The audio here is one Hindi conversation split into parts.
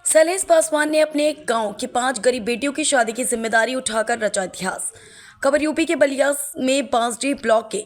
शैलेश पासवान ने अपने गांव की 5 गरीब बेटियों की शादी की जिम्मेदारी उठाकर रचा इतिहास। खबर यूपी के बलिया में बांसडीह ब्लॉक के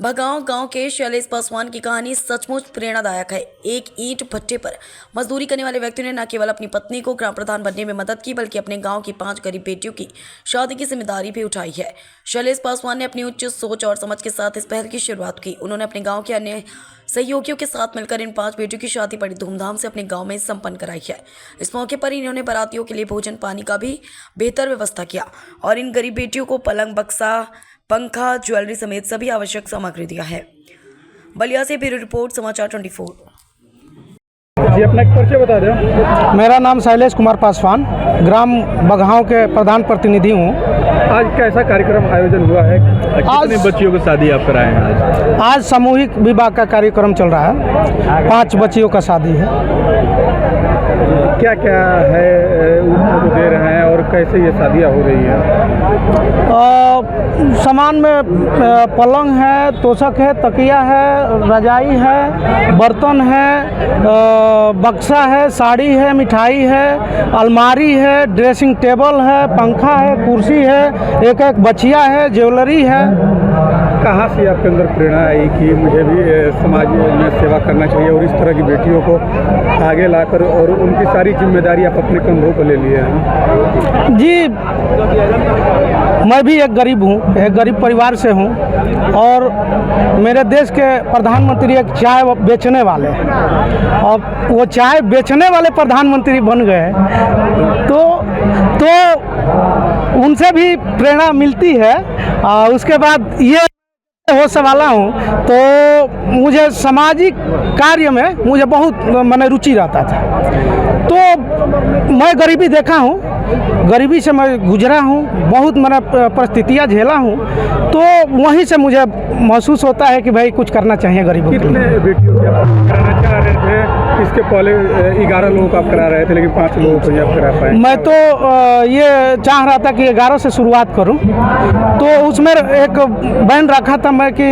भगांव गांव के शैलेश पासवान की कहानी सचमुच प्रेरणादायक है। एक ईंट भट्टे पर मजदूरी करने वाले व्यक्ति ने न केवल अपनी पत्नी को ग्राम प्रधान बनने में मदद की, बल्कि अपने गांव की 5 गरीब बेटियों की शादी की जिम्मेदारी भी उठाई है। शैलेश पासवान ने अपनी उच्च सोच और समझ के साथ इस पहल की शुरुआत की। उन्होंने अपने गाँव के अन्य सहयोगियों के साथ मिलकर इन 5 बेटियों की शादी बड़ी धूमधाम से अपने गांव में संपन्न कराई है। इस मौके पर इन्होंने बारातियों के लिए भोजन पानी का भी बेहतर व्यवस्था किया और इन गरीब बेटियों को पलंग, बक्सा, पंखा, ज्वेलरी समेत सभी आवश्यक सामग्री दिया है। बलिया से ब्यूरो रिपोर्ट, समाचार 24। जी, अपना एक परिचय बता दें। मेरा नाम शैलेश कुमार पासवान, ग्राम बगहाव के प्रधान प्रतिनिधि हूँ। आज कैसा कार्यक्रम आयोजन हुआ है? कितने बच्चियों की शादी आप कराए हैं? आज सामूहिक विवाह का कार्यक्रम चल रहा है। 5 बच्चियों का शादी है। क्या क्या है उनको दे रहे हैं और कैसे ये शादियाँ हो रही है? सामान में पलंग है, तोशक है, तकिया है, रजाई है, बर्तन है, बक्सा है, साड़ी है, मिठाई है, अलमारी है, ड्रेसिंग टेबल है, पंखा है, कुर्सी है, एक बचिया है, ज्वेलरी है। कहाँ से आपके अंदर प्रेरणा आई कि मुझे भी समाज में सेवा करना चाहिए और इस तरह की बेटियों को आगे लाकर और उनकी सारी जिम्मेदारी आप अपने कंधों पर ले लिए हैं? जी, मैं भी एक गरीब हूँ, एक गरीब परिवार से हूँ और मेरे देश के प्रधानमंत्री एक चाय बेचने वाले, और वो चाय बेचने वाले प्रधानमंत्री बन गए तो उनसे भी प्रेरणा मिलती है। उसके बाद ये हो सवाला हूँ तो मुझे सामाजिक कार्य में मुझे बहुत मैंने रुचि रहता था। तो मैं गरीबी देखा हूँ, गरीबी से मैं गुजरा हूँ, बहुत मैंने परिस्थितियाँ झेला हूँ, तो वहीं से मुझे महसूस होता है कि भाई कुछ करना चाहिए गरीबों के लिए। कितने बेटियों की आप कराना चाह रहे थे? इसके पहले 11 लोगों को आप करा रहे थे, लेकिन 5 लोगों को आप करा पाए। मैं तो ये चाह रहा था कि 11 से शुरुआत करूं, तो उसमें एक बैंड रखा था मैं कि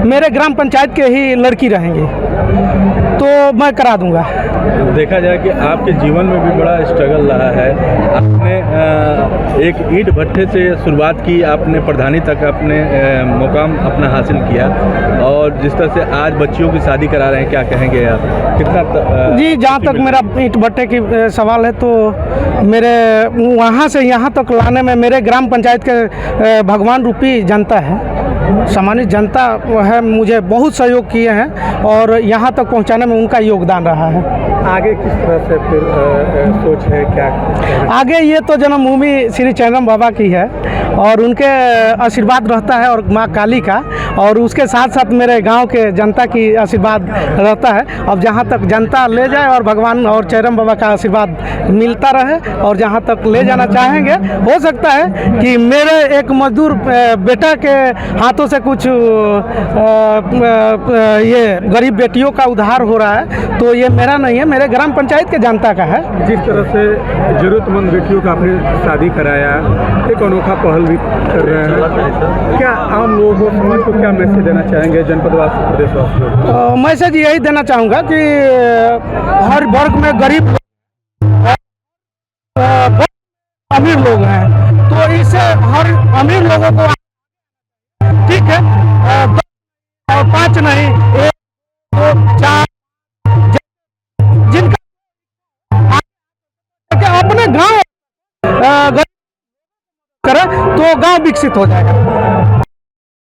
मेरे ग्राम पंचायत के ही लड़की रहेंगी, तो मैं करा दूंगा। देखा जाए कि आपके जीवन में भी बड़ा स्ट्रगल रहा है। आपने एक ईंट भट्टे से शुरुआत की, आपने प्रधानी तक अपने मुकाम अपना हासिल किया, और जिस तरह से आज बच्चियों की शादी करा रहे हैं, क्या कहेंगे आप? कितना जी, जहाँ तक मेरा ईंट भट्टे की सवाल है, तो मेरे वहाँ से यहाँ तक लाने में मेरे ग्राम पंचायत के भगवान रूपी जनता है, सामान्य जनता है, मुझे बहुत सहयोग किए हैं और यहाँ तक पहुँचाने में उनका योगदान रहा है। आगे किस तरह से फिर सोच है क्या? आगे ये तो जन्मभूमि श्री चैरम बाबा की है और उनके आशीर्वाद रहता है, और माँ काली का, और उसके साथ साथ मेरे गांव के जनता की आशीर्वाद रहता है। अब जहां तक जनता ले जाए और भगवान और चैरम बाबा का आशीर्वाद मिलता रहे, और जहां तक ले जाना चाहेंगे, हो सकता है कि मेरे एक मजदूर बेटा के हाथों से कुछ ये गरीब बेटियों का उद्धार हो रहा है, तो ये मेरा नहीं है, मेरे ग्राम पंचायत के जनता का है। जिस तरह से जरूरतमंद बेटियों का आपने शादी कराया, एक अनोखा पहल भी कर रहे हैं, क्या आम लोगों को, समाज को क्या मैसेज देना चाहेंगे, जनपदवासी, प्रदेशवासियों? मैसेज यही देना चाहूँगा कि हर वर्ग में गरीब अमीर लोग हैं, तो इससे हर अमीर लोगों को, ठीक है, 5 नहीं, 1, 2, 4, जिनका अपने गांव करें तो गांव विकसित हो जाएगा।